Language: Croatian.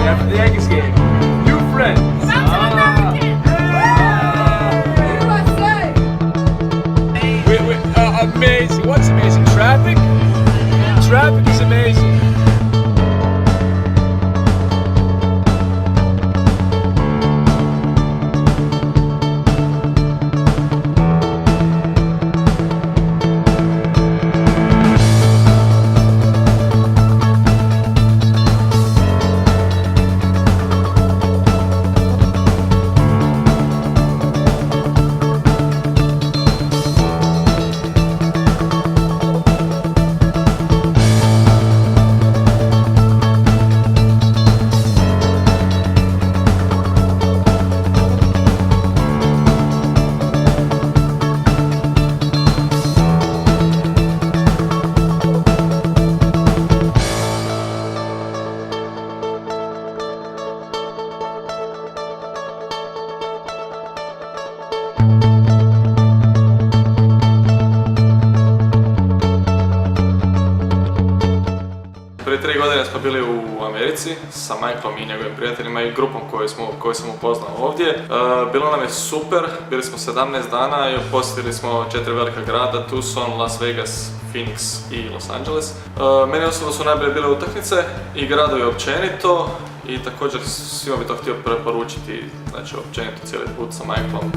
after the Yankees game. New friends. Amazing. What's amazing? Traffic? Traffic is amazing. Prije 3 godine smo bili u Americi sa Michaelom i njegovim prijateljima i grupom koju sam upoznao ovdje. Bilo nam je super, bili smo 17 dana i posjetili smo 4 velika grada, Tucson, Las Vegas, Phoenix i Los Angeles. Meni osobno su najbolje bile utakmice i gradovi općenito i također svima bi to htio preporučiti, znači općenito cijeli put sa Michaelom.